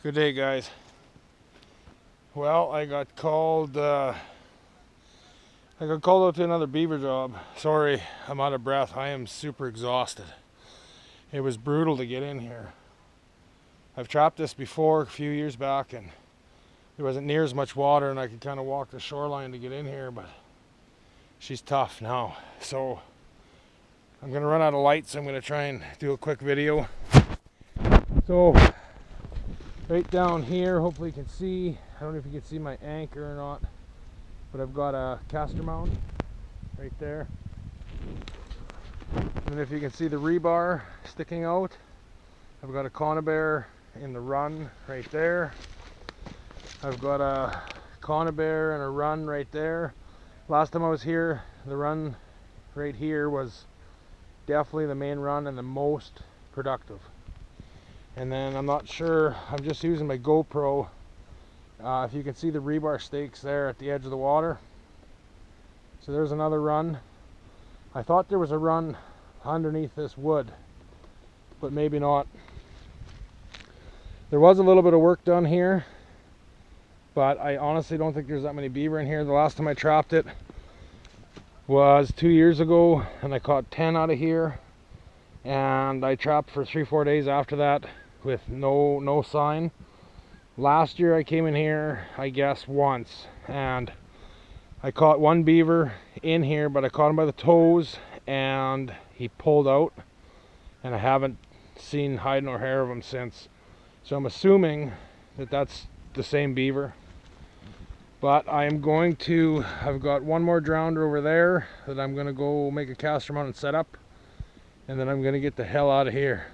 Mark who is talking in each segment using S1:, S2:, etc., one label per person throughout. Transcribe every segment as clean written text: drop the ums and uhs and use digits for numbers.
S1: Good day, guys. Well, I got called out to another beaver job. Sorry, I'm out of breath. I am super exhausted. It was brutal to get in here. I've trapped this before a few years back, and there wasn't near as much water, and I could kind of walk the shoreline to get in here, but she's tough now. So I'm gonna run out of lights. I'm gonna try and do a quick video. So right down here, hopefully you can see, I don't know if you can see my anchor or not, but I've got a caster mount right there. And if you can see the rebar sticking out, I've got a conibear in the run right there. I've got a conibear and a run right there. Last time I was here, the run right here was definitely the main run and the most productive. And then I'm not sure, I'm just using my GoPro. If you can see the rebar stakes there at the edge of the water. So there's another run. I thought there was a run underneath this wood, but maybe not. There was a little bit of work done here, but I honestly don't think there's that many beaver in here. The last time I trapped it was 2 years ago, and I caught 10 out of here. And I trapped for 3-4 days after that with no sign. Last year I came in here, I guess once, and I caught one beaver in here, but I caught him by the toes and he pulled out, and I haven't seen hide nor hair of him since. So I'm assuming that that's the same beaver. But I've got one more drowner over there that I'm gonna go make a caster mount and set up, and then I'm gonna get the hell out of here.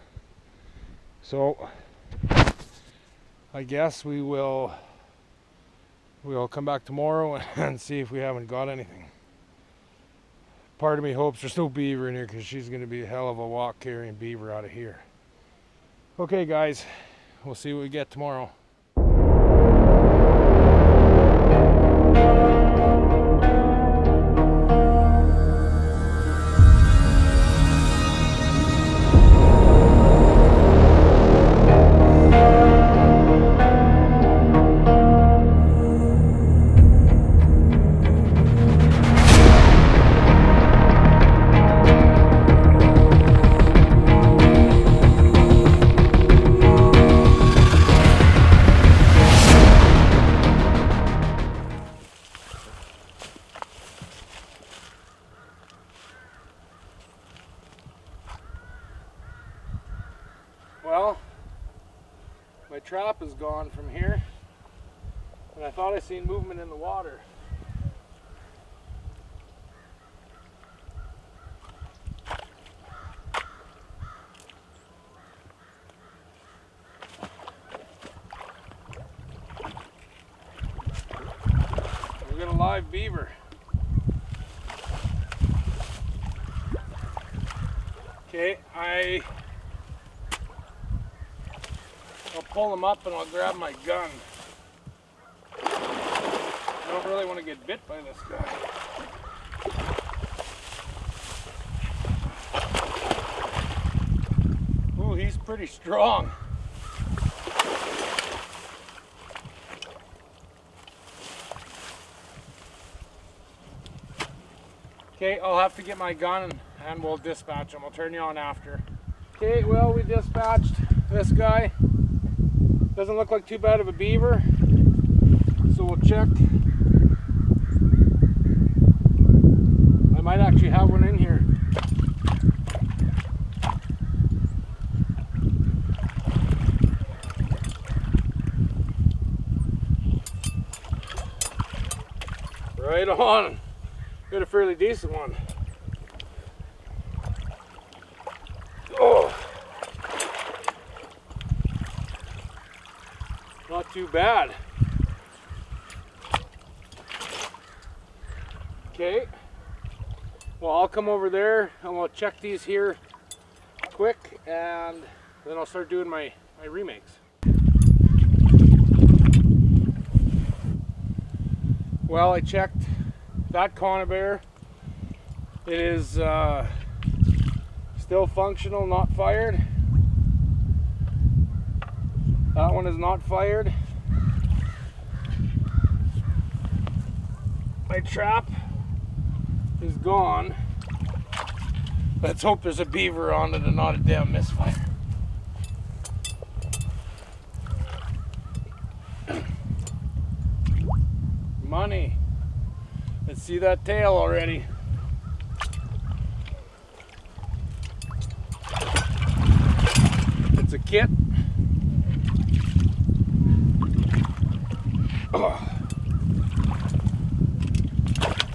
S1: So I guess we'll come back tomorrow and see if we haven't got anything. Part of me hopes there's no beaver in here, because she's gonna be a hell of a walk carrying beaver out of here. Okay guys, we'll see what we get tomorrow. Well, my trap is gone from here, and I thought I seen movement in the water. We got a live beaver. Okay, I'll pull him up and I'll grab my gun. I don't really want to get bit by this guy. Ooh, he's pretty strong. Okay, I'll have to get my gun and we'll dispatch him. I'll turn you on after. Okay, well, we dispatched this guy. Doesn't look like too bad of a beaver, so we'll check. I might actually have one in here. Right on. Got a fairly decent one. Oh. Not too bad. Okay. Well, I'll come over there and we'll check these here quick, and then I'll start doing my remakes. Well, I checked that conibear. It is still functional, not fired. That one is not fired. My trap is gone. Let's hope there's a beaver on it and not a damn misfire. Money. Let's see that tail already. It's a kit.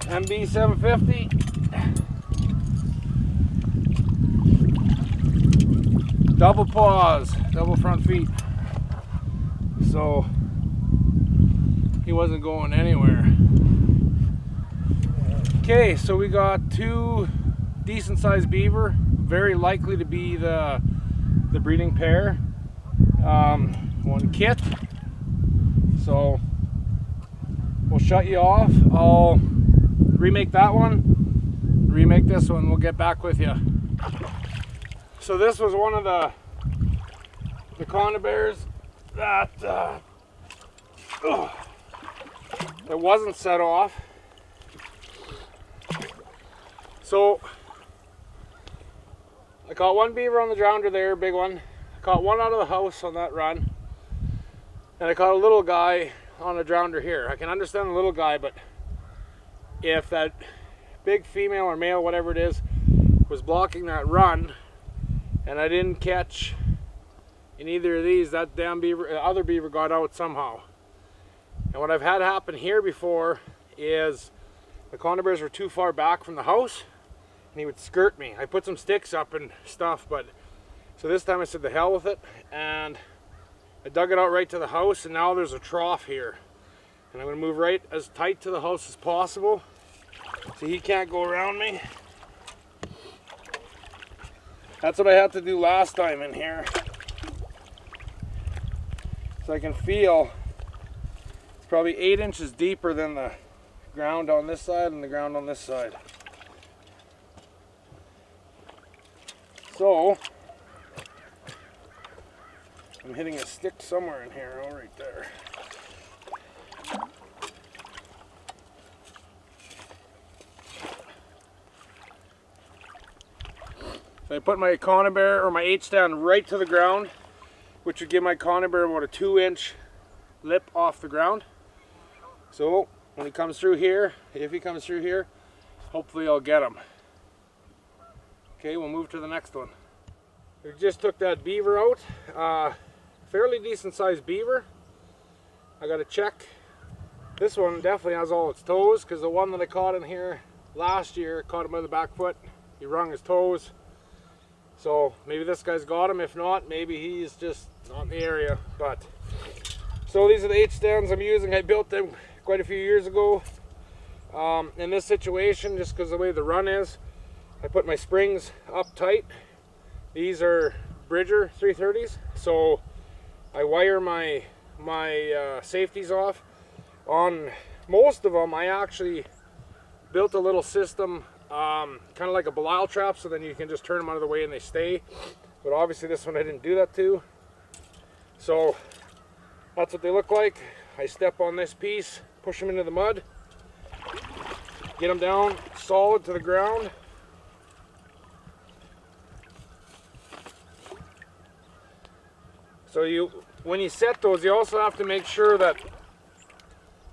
S1: MB 750. Double paws, double front feet. So he wasn't going anywhere. Okay, so we got two decent sized beaver, very likely to be the breeding pair. One kit. So we'll shut you off. I'll remake that one, remake this one, we'll get back with you. So this was one of the conibears that it wasn't set off. So I caught one beaver on the drownder there, big one. I caught one out of the house on that run, and I caught a little guy on a drownder here. I can understand the little guy, but if that big female or male, whatever it is, was blocking that run and I didn't catch in either of these, that damn beaver, other beaver got out somehow. And what I've had happen here before is the conibears were too far back from the house and he would skirt me. I put some sticks up and stuff, but so this time I said the hell with it, and I dug it out right to the house, and now there's a trough here. And I'm going to move right as tight to the house as possible so he can't go around me. That's what I had to do last time in here. So I can feel it's probably 8 inches deeper than the ground on this side and the ground on this side. So I'm hitting a stick somewhere in here, oh right there. So I put my conibear or my H-stand right to the ground, which would give my conibear about a 2-inch lip off the ground. So when he comes through here, if he comes through here, hopefully I'll get him. Okay, we'll move to the next one. We just took that beaver out. Fairly decent sized beaver. I gotta check. This one definitely has all its toes, because the one that I caught in here last year, caught him by the back foot. He wrung his toes. So maybe this guy's got him. If not, maybe he's just not in the area. But so these are the H-stands I'm using. I built them quite a few years ago. In this situation, just because of the way the run is, I put my springs up tight. These are Bridger 330s, so I wire my safeties off. On most of them, I actually built a little system, kind of like a Belial trap, so then you can just turn them out of the way and they stay. But obviously this one I didn't do that to. So that's what they look like. I step on this piece, push them into the mud, get them down solid to the ground. So when you set those, you also have to make sure that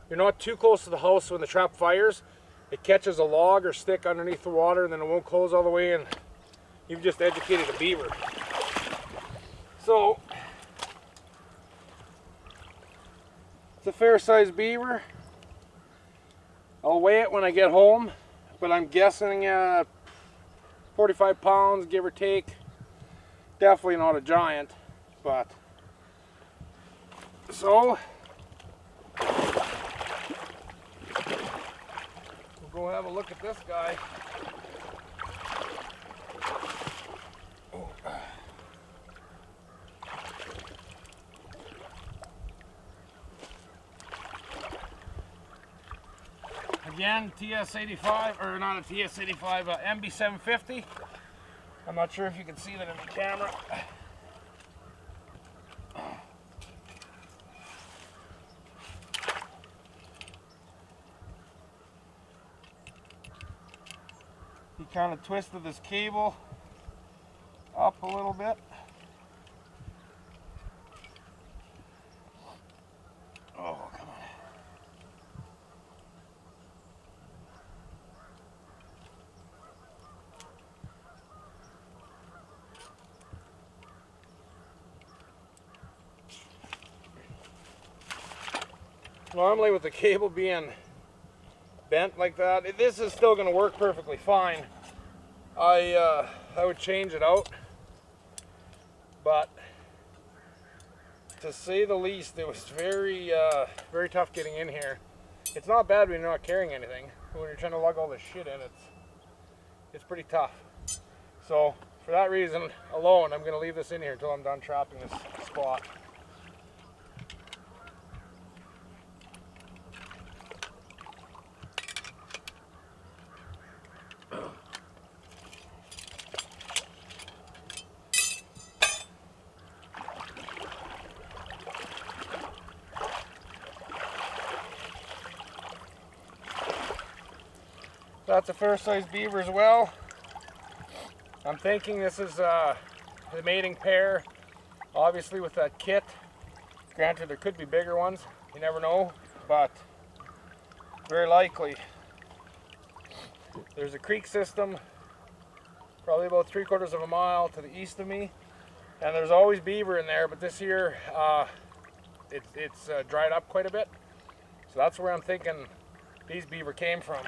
S1: you're not too close to the house. When the trap fires, it catches a log or stick underneath the water, and then it won't close all the way, and you've just educated a beaver. So it's a fair-sized beaver. I'll weigh it when I get home, but I'm guessing 45 pounds, give or take. Definitely not a giant, but so we'll go have a look at this guy. Again, TS85, or not a TS85, MB750. I'm not sure if you can see that in the camera. kind of twisted this cable up a little bit. Oh, come on. Normally with the cable being bent like that, this is still going to work perfectly fine. I would change it out, but to say the least, it was very tough getting in here. It's not bad when you're not carrying anything, but when you're trying to lug all this shit in, it's pretty tough. So for that reason alone, I'm going to leave this in here until I'm done trapping this spot. That's a fair sized beaver as well. I'm thinking this is the mating pair, obviously with that kit. Granted, there could be bigger ones, you never know, but very likely. There's a creek system, probably about 3/4 of a mile to the east of me, and there's always beaver in there, but this year it's dried up quite a bit. So that's where I'm thinking these beaver came from.